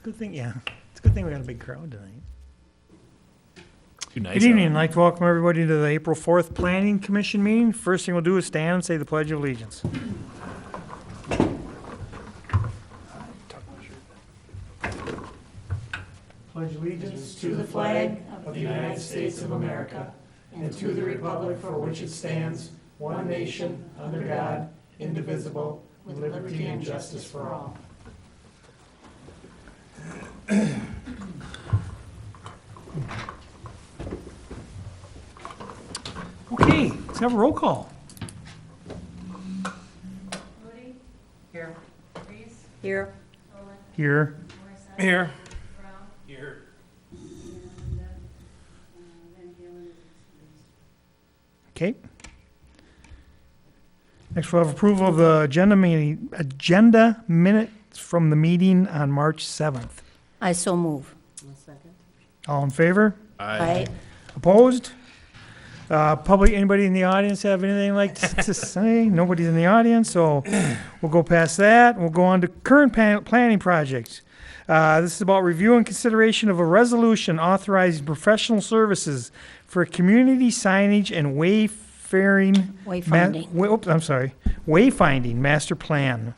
good thing, yeah. It's a good thing we got a big crowd tonight. Too nice. Good evening. I'd like to welcome everybody to the April 4th Planning Commission meeting. First thing we'll do is stand and say the Pledge of Allegiance. Pledge allegiance to the flag of the United States of America and to the republic for which it stands, one nation, under God, indivisible, with liberty and justice for all. Okay, let's have a roll call. Moody? Here. Reese? Here. Olin? Here. Morrison? Here. Brown? Here. And Van Galen is excused. Okay. Next, we'll have approval of the agenda minutes from the meeting on March 7th. I so move. All in favor? Aye. Opposed? Public, anybody in the audience have anything like to say? Nobody's in the audience, so we'll go past that. We'll go on to current planning projects. This is about review and consideration of a resolution authorizing professional services for community signage and wayfinding master plan.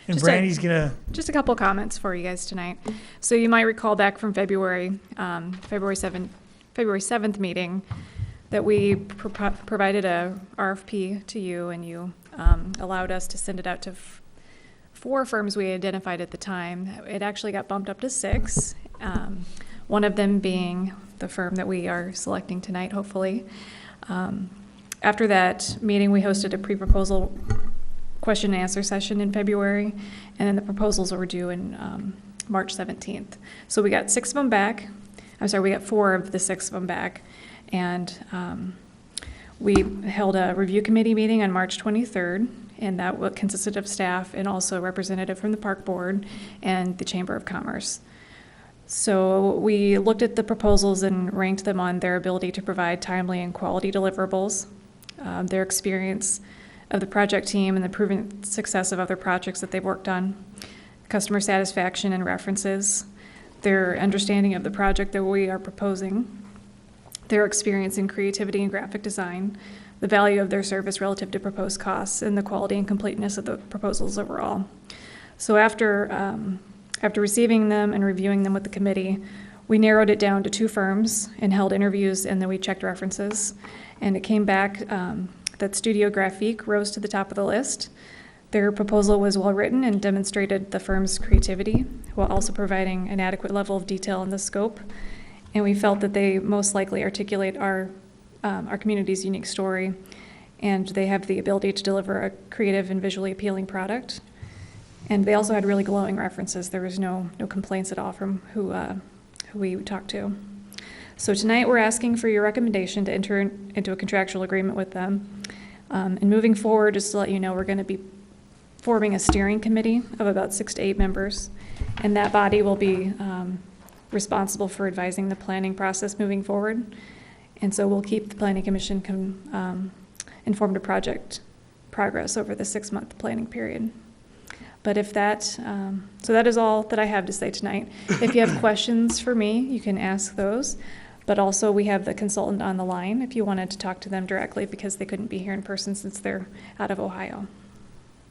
And Brandy's gonna. Just a couple of comments for you guys tonight. So you might recall back from February 7th meeting that we provided a RFP to you, and you allowed us to send it out to 4 firms we identified at the time. It actually got bumped up to 6, one of them being the firm that we are selecting tonight, hopefully. After that meeting, we hosted a pre-proposal question and answer session in February, and then the proposals were due in March 17th. So we got 6 of them back. We got 4 of the 6 of them back, and we held a review committee meeting on March 23rd, and that consisted of staff and also a representative from the Park Board and the Chamber of Commerce. So we looked at the proposals and ranked them on their ability to provide timely and quality deliverables, their experience of the project team and the proven success of other projects that they've worked on, customer satisfaction and references, their understanding of the project that we are proposing, their experience in creativity and graphic design, the value of their service relative to proposed costs, and the quality and completeness of the proposals overall. So after receiving them and reviewing them with the committee, we narrowed it down to 2 firms and held interviews, and then we checked references. And it came back that Studio Graphique rose to the top of the list. Their proposal was well-written and demonstrated the firm's creativity while also providing an adequate level of detail in the scope. And we felt that they most likely articulate our community's unique story, and they have the ability to deliver a creative and visually appealing product. And they also had really glowing references. There was no complaints at all from who we talked to. So tonight we're asking for your recommendation to enter into a contractual agreement with them. And moving forward, just to let you know, we're going to be forming a steering committee of about 6 to 8 members, and that body will be responsible for advising the planning process moving forward. And so we'll keep the Planning Commission informed of project progress over the 6-month planning period. But if that, so that is all that I have to say tonight. If you have questions for me, you can ask those. But also we have the consultant on the line if you wanted to talk to them directly, because they couldn't be here in person since they're out of Ohio.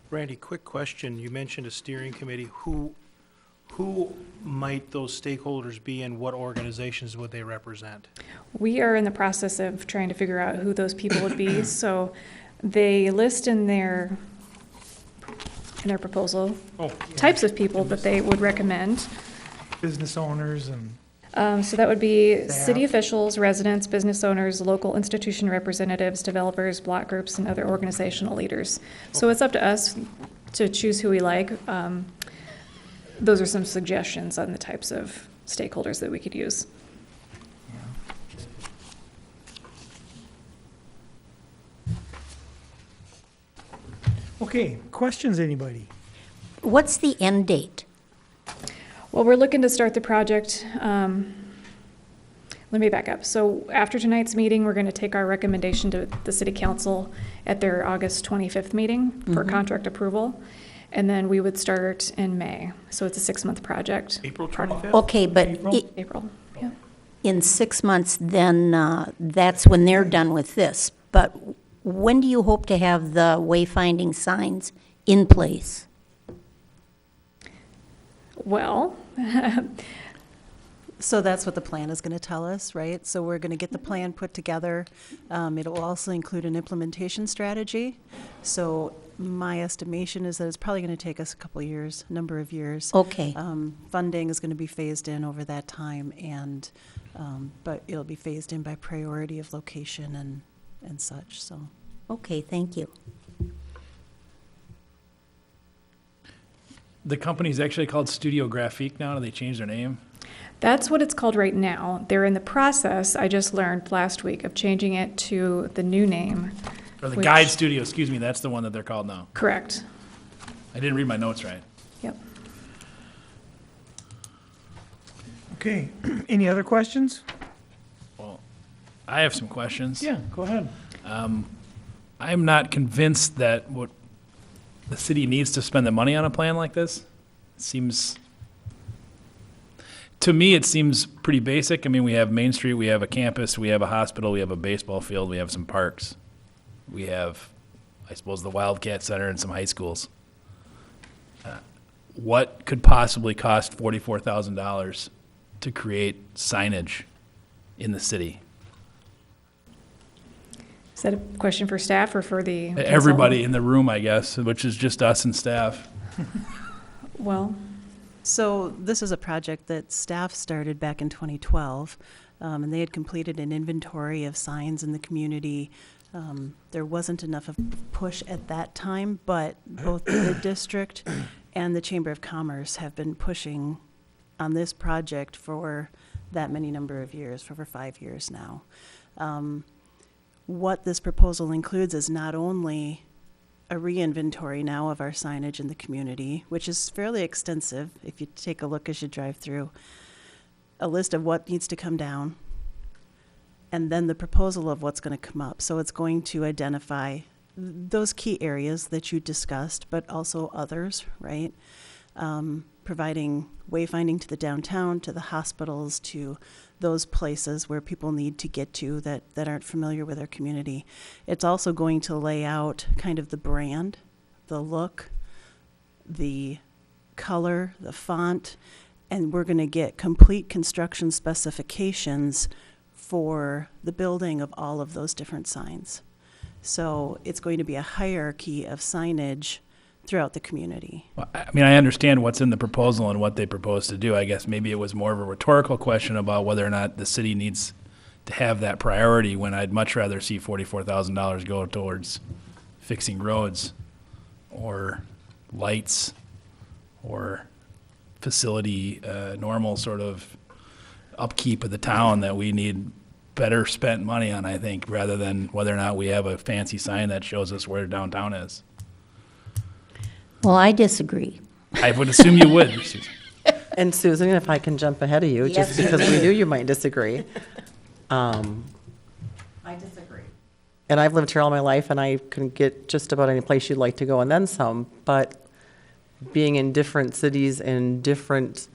Randy, quick question. You mentioned a steering committee. Who might those stakeholders be, and what organizations would they represent? We are in the process of trying to figure out who those people would be. So they list in their proposal types of people that they would recommend. Business owners and. So that would be Staff. city officials, residents, business owners, local institution representatives, developers, block groups, and other organizational leaders. So it's up to us to choose who we like. Those are some suggestions on the types of stakeholders that we could use. Okay, questions, anybody? What's the end date? Well, we're looking to start the project. Let me back up. So after tonight's meeting, we're going to take our recommendation to the City Council at their August 25th meeting for contract approval. And then we would start in May. So it's a 6-month project. April 25th? Okay, but April? April, yeah. in 6 months, then that's when they're done with this. But when do you hope to have the wayfinding signs in place? Well, So that's what the plan is going to tell us, right? So we're going to get the plan put together. It will also include an implementation strategy. So my estimation is that it's probably going to take us a couple of years, number of years. Okay, Funding is going to be phased in over that time, and but it'll be phased in by priority of location and such. So okay, thank you. The company's actually called Studio Graphique now. Do they change their name? that's what it's called right now. They're in the process, I just learned last week, of changing it to the new name. Or the Which- Guide Studio, excuse me, that's the one that they're called now. Correct. I didn't read my notes right. Yep. Okay, any other questions? Well, I have some questions. Yeah, go ahead. I'm not convinced that what the city needs to spend the money on a plan like this. It seems, to me, it seems pretty basic. I mean, we have Main Street, we have a campus, we have a hospital, we have a baseball field, we have some parks. We have, I suppose, the Wildcat Center and some high schools. What could possibly cost $44,000 to create signage in the city? Is that a question for staff or for the? Everybody in the room, I guess, which is just us and staff. Well, So this is a project that staff started back in 2012, and they had completed an inventory of signs in the community. There wasn't enough of push at that time, but both the district and the Chamber of Commerce have been pushing on this project for that many number of years, for over 5 years now. What this proposal includes is not only a re-inventory now of our signage in the community, which is fairly extensive, if you take a look as you drive through, a list of what needs to come down, and then the proposal of what's going to come up. So it's going to identify those key areas that you discussed, but also others, right? Providing wayfinding to the downtown, to the hospitals, to those places where people need to get to that aren't familiar with our community. It's also going to lay out kind of the brand, the look, the color, the font, and we're going to get complete construction specifications for the building of all of those different signs. So it's going to be a hierarchy of signage throughout the community. Well, I mean, I understand what's in the proposal and what they propose to do. I guess maybe it was more of a rhetorical question about whether or not the city needs to have that priority, when I'd much rather see $44,000 go towards fixing roads or lights or facility, normal sort of upkeep of the town that we need better spent money on, I think, rather than whether or not we have a fancy sign that shows us where downtown is. Well, I disagree. I would assume you would, Susan. And Susan, if I can jump ahead of you, Yes, just because we knew you might disagree. I disagree. And I've lived here all my life, and I can get just about any place you'd like to go and then some, but being in different cities and different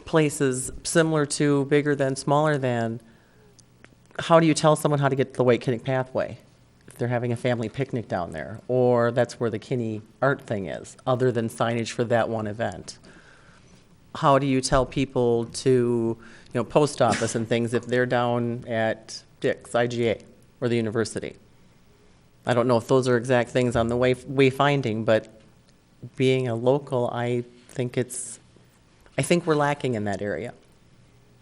places, similar to, bigger than, smaller than, how do you tell someone how to get to the White Kinnick Pathway if they're having a family picnic down there? Or that's where the Kinney art thing is, other than signage for that one event? How do you tell people to, post office and things if they're down at Dick's, IGA, or the university? I don't know if those are exact things on the wayfinding, but being a local, I think we're lacking in that area,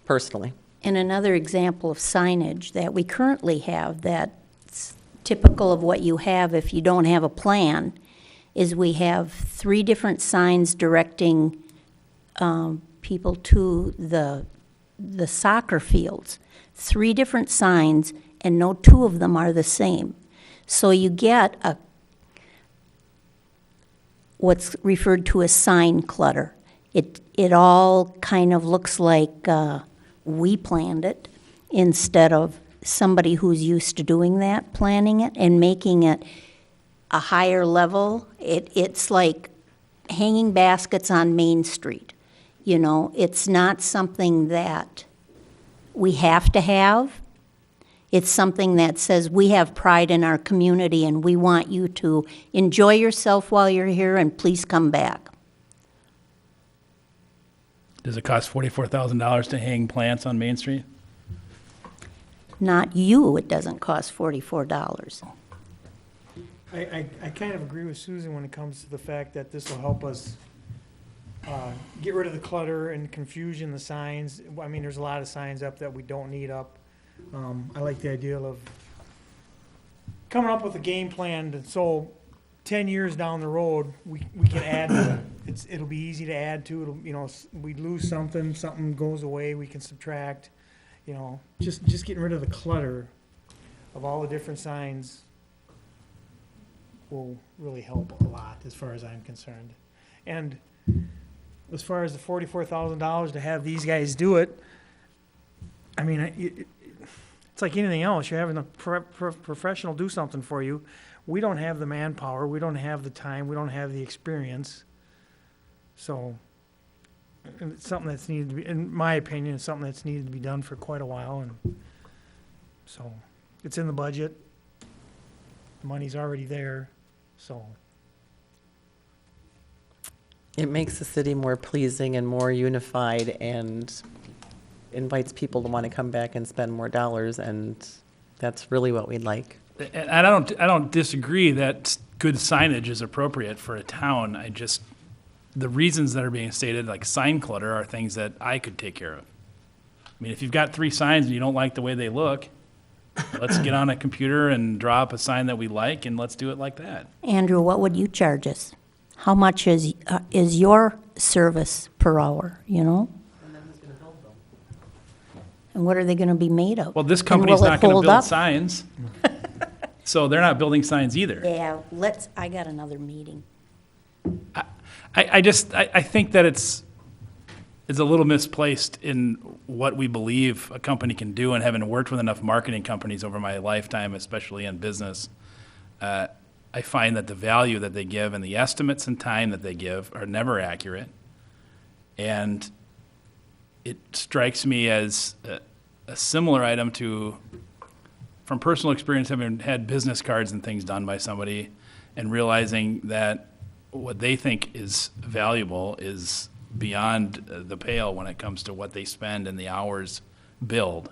personally. And another example of signage that we currently have that's typical of what you have if you don't have a plan is we have 3 different signs directing people to the soccer fields. 3 different signs, and no 2 of them are the same. So you get what's referred to as sign clutter. It all kind of looks like we planned it instead of somebody who's used to doing that, planning it and making it a higher level. It's like hanging baskets on Main Street. You know, it's not something that we have to have. It's something that says we have pride in our community and we want you to enjoy yourself while you're here and please come back. Does it cost $44,000 to hang plants on Main Street? Not you, it doesn't cost $44. I kind of agree with Susan when it comes to the fact that this will help us get rid of the clutter and confusion, the signs. I mean, there's a lot of signs up that we don't need up. I like the idea of coming up with a game plan, so 10 years down the road, we can add to it. It'll be easy to add to. It'll, you know, we lose something, something goes away, we can subtract. You know, just getting rid of the clutter of all the different signs will really help a lot, as far as I'm concerned. And as far as the $44,000 to have these guys do it, I mean, it's like anything else. You're having a professional do something for you. We don't have the manpower. We don't have the time. We don't have the experience. So and it's something that's needed to be, in my opinion, it's something that's needed to be done for quite a while. And so it's in the budget. The money's already there. So It makes the city more pleasing and more unified and invites people to want to come back and spend more dollars, and that's really what we'd like. And I don't disagree that good signage is appropriate for a town. The reasons that are being stated, like sign clutter, are things that I could take care of. I mean, if you've got 3 signs and you don't like the way they look, let's get on a computer and draw up a sign that we like, and let's do it like that. Andrew, what would you charge us? How much is your service per hour, you know? And then who's going to build them? And what are they gonna be made of? Well, this And company's will it not gonna hold build up? signs, so they're not building signs either. Yeah, I got another meeting. I think that it's a little misplaced in what we believe a company can do, and having worked with enough marketing companies over my lifetime, especially in business, I find that the value that they give and the estimates and time that they give are never accurate. And it strikes me as a similar item to, from personal experience, having had business cards and things done by somebody and realizing that what they think is valuable is beyond the pale when it comes to what they spend and the hours billed.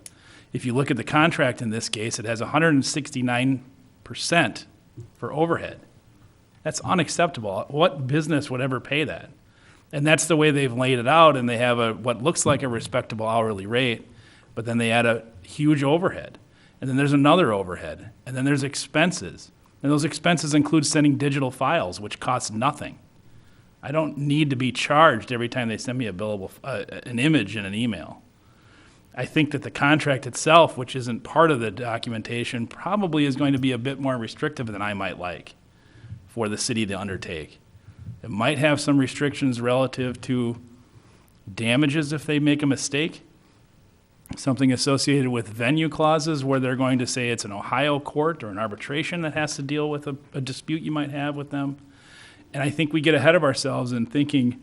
If you look at the contract in this case, it has 169% for overhead. That's unacceptable. What business would ever pay that? And that's the way they've laid it out, and they have what looks like a respectable hourly rate, but then they add a huge overhead. And then there's another overhead, and then there's expenses. And those expenses include sending digital files, which cost nothing. I don't need to be charged every time they send me an image in an email. I think that the contract itself, which isn't part of the documentation, probably is going to be a bit more restrictive than I might like for the city to undertake. It might have some restrictions relative to damages if they make a mistake. Something associated with venue clauses where they're going to say it's an Ohio court or an arbitration that has to deal with a dispute you might have with them. And I think we get ahead of ourselves in thinking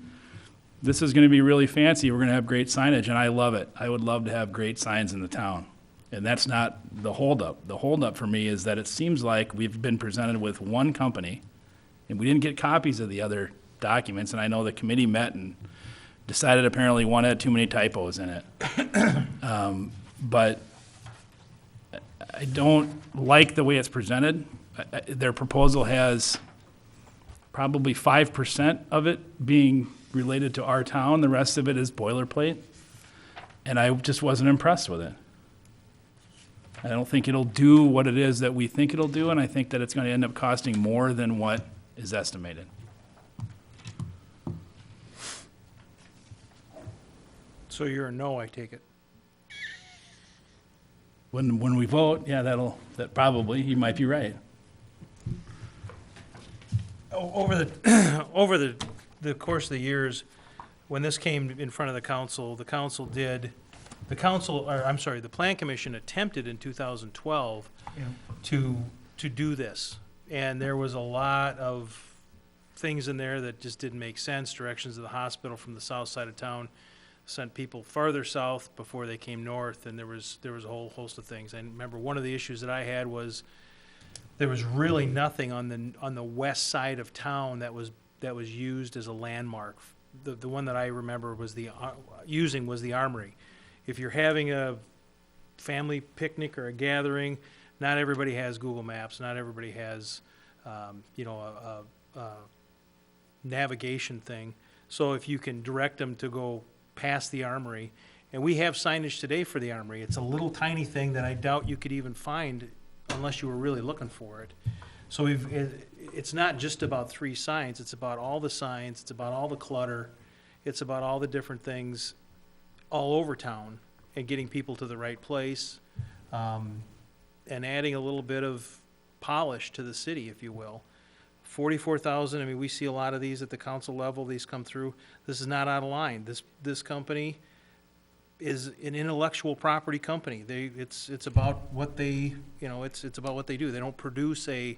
this is going to be really fancy, we're going to have great signage, and I love it. I would love to have great signs in the town. And that's not the holdup. The holdup for me is that it seems like we've been presented with one company, and we didn't get copies of the other documents, and I know the committee met and decided apparently one had too many typos in it. But I don't like the way it's presented. Their proposal has probably 5% of it being related to our town. The rest of it is boilerplate. And I just wasn't impressed with it. I don't think it'll do what it is that we think it'll do, and I think that it's going to end up costing more than what is estimated. So you're a no, I take it. When we vote, yeah, that probably, you might be right. Over the course of the years, when this came in front of the council, the Plan Commission attempted in 2012 to do this. And there was a lot of things in there that just didn't make sense. Directions to the hospital from the south side of town sent people farther south before they came north, and there was a whole host of things. I remember one of the issues that I had was there was really nothing on the west side of town that was used as a landmark. The one that I remember was using was the Armory. If you're having a family picnic or a gathering, not everybody has Google Maps. Not everybody has, a navigation thing. So if you can direct them to go past the Armory, and we have signage today for the Armory. It's a little tiny thing that I doubt you could even find unless you were really looking for it. So it's not just about 3 signs. It's about all the signs. It's about all the clutter. It's about all the different things all over town and getting people to the right place, and adding a little bit of polish to the city, if you will. 44,000, I mean, we see a lot of these at the council level, these come through. This is not out of line. This company is an intellectual property company. It's about what they, it's about what they do. They don't produce a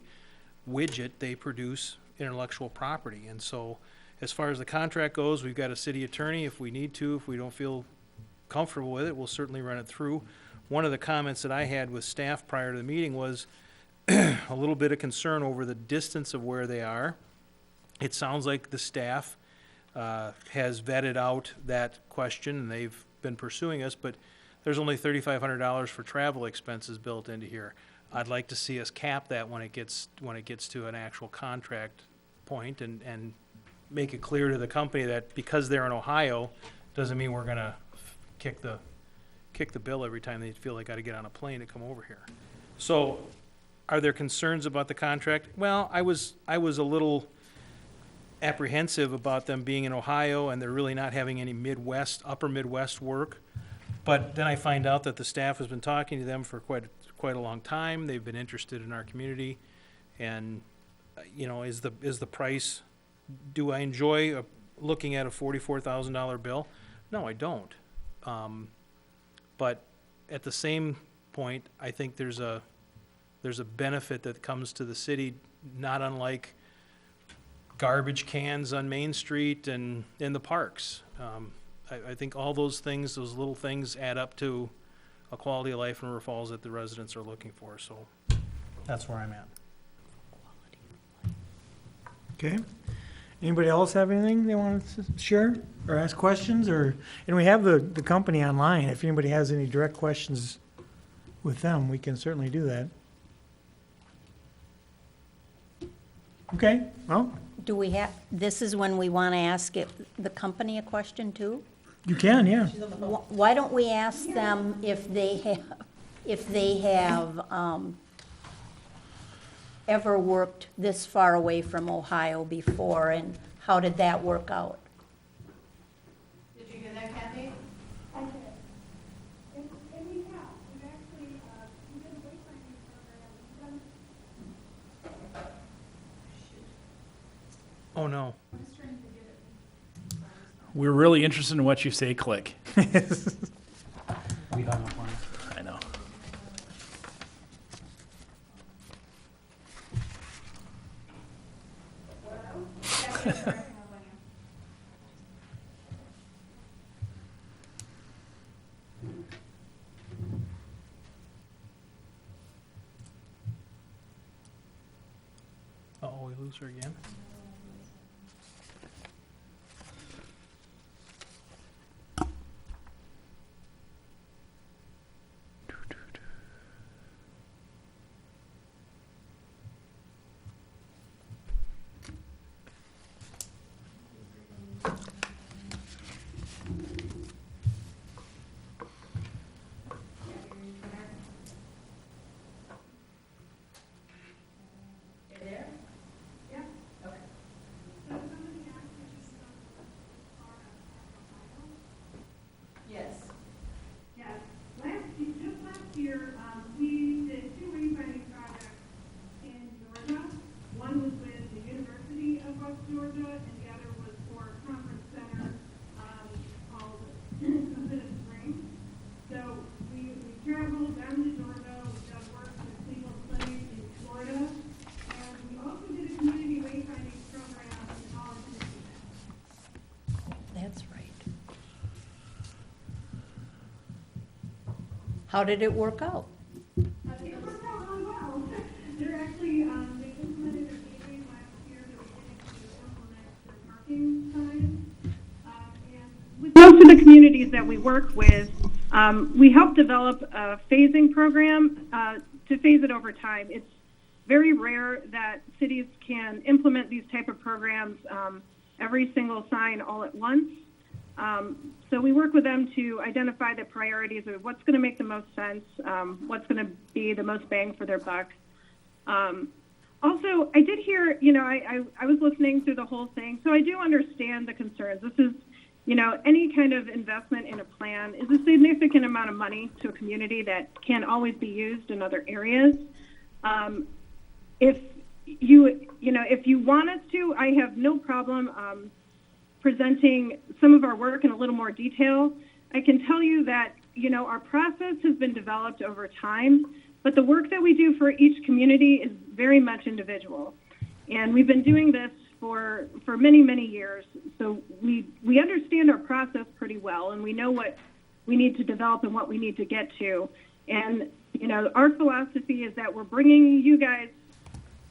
widget, they produce intellectual property. And so, as far as the contract goes, we've got a city attorney. If we need to, if we don't feel comfortable with it, we'll certainly run it through. One of the comments that I had with staff prior to the meeting was a little bit of concern over the distance of where they are. It sounds like the staff has vetted out that question, and they've been pursuing us, but there's only $3,500 for travel expenses built into here. I'd like to see us cap that when it gets to an actual contract point, and make it clear to the company that because they're in Ohio, doesn't mean we're gonna kick the bill every time they feel they gotta get on a plane to come over here. So, are there concerns about the contract? Well, I was a little apprehensive about them being in Ohio and they're really not having any upper Midwest work. But then I find out that the staff has been talking to them for quite a long time. They've been interested in our community, and is the price? Do I enjoy looking at a $44,000 bill? No, I don't. But at the same point, I think there's a benefit that comes to the city, not unlike garbage cans on Main Street and in the parks. I think all those things, those little things add up to a quality of life in River Falls that the residents are looking for, so that's where I'm at. Okay. Anybody else have anything they want to share or ask questions? And we have the company online. If anybody has any direct questions with them, we can certainly do that. Okay, well, this is when we want to ask the company a question too? you can, yeah. Why don't we ask them if they have ever worked this far away from Ohio before, and how did that work out? Did you hear that, Kathy? I did. And we have. We've actually, we did a wayfinding program. We've done Oh, no. I'm just trying to get it. We're really interested in what you say, click. We hung up on it. I know. Uh-oh, we lose her again? You there? Yeah? Okay. How did it work out? It worked out really well. They're actually, they implemented a gateway last year that was getting to implement their parking signs. And with most of the communities that we work with, we help develop a phasing program to phase it over time. It's very rare that cities can implement these type of programs, every single sign all at once. So we work with them to identify the priorities of what's going to make the most sense, what's going to be the most bang for their buck. Also, I did hear, I was listening through the whole thing, so I do understand the concerns. This is, any kind of investment in a plan is a significant amount of money to a community that can't always be used in other areas. If you want us to, I have no problem presenting some of our work in a little more detail. I can tell you that, our process has been developed over time, but the work that we do for each community is very much individual. And we've been doing this for many, many years. So we understand our process pretty well, and we know what we need to develop and what we need to get to. And, our philosophy is that we're bringing you guys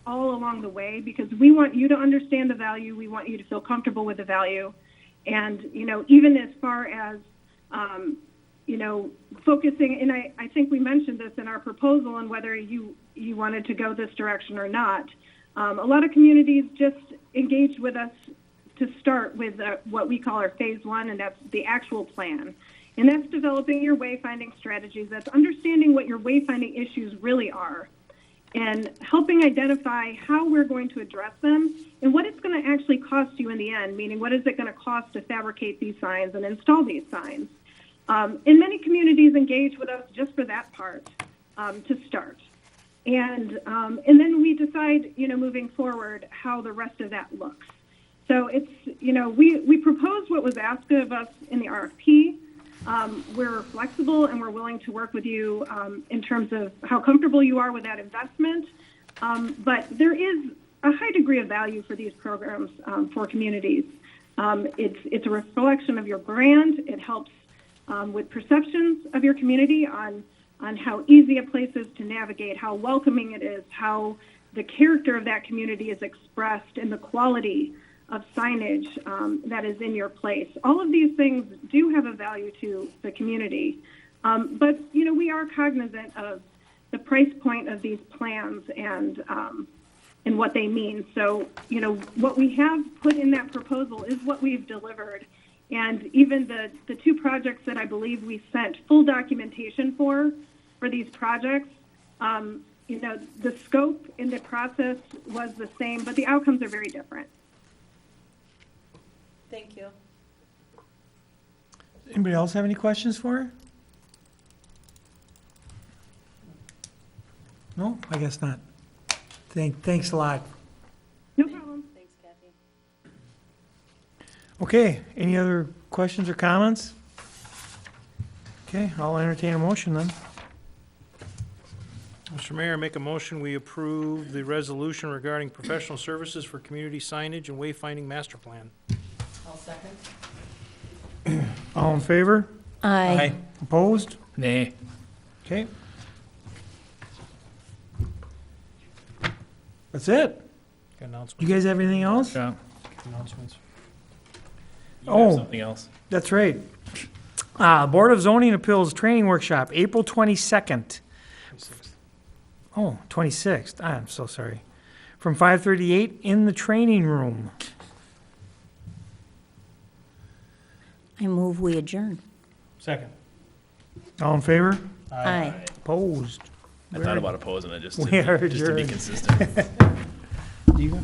all along the way because we want you to understand the value. We want you to feel comfortable with the value. And, even as far as, focusing, and I think we mentioned this in our proposal and whether you wanted to go this direction or not. A lot of communities just engaged with us to start with what we call our phase one, and that's the actual plan. And that's developing your wayfinding strategies. That's understanding what your wayfinding issues really are and helping identify how we're going to address them and what it's going to actually cost you in the end, meaning what is it going to cost to fabricate these signs and install these signs. And many communities engage with us just for that part to start. And then we decide, moving forward, how the rest of that looks. So it's, we proposed what was asked of us in the RFP. We're flexible and we're willing to work with you in terms of how comfortable you are with that investment. But there is a high degree of value for these programs for communities. It's a reflection of your brand. It helps with perceptions of your community on how easy a place is to navigate, how welcoming it is, how the character of that community is expressed, and the quality of signage that is in your place. All of these things do have a value to the community. But, we are cognizant of the price point of these plans and what they mean. So, what we have put in that proposal is what we've delivered. And even the two projects that I believe we sent full documentation for these projects, the scope and the process was the same, but the outcomes are very different. Thank you. Anybody else have any questions for her? No, I guess not. Thanks a lot. No problem. Thanks, Kathy. Okay, any other questions or comments? Okay, I'll entertain a motion then. Mr. Mayor, I make a motion, we approve the resolution regarding professional services for community signage and wayfinding master plan. I'll second. All in favor? Aye. Opposed? Nay. Okay. That's it. Got announcements? You guys have anything else? Yeah. Announcements? You have Oh. something else? That's right. Board of Zoning Appeals Training Workshop, April 22nd. 26th. Oh, 26th. I'm so sorry. From 5:38 in the training room. I move we adjourn. Second. All in favor? Aye. Opposed? I thought about opposing it just We are to be adjourned. consistent. Do you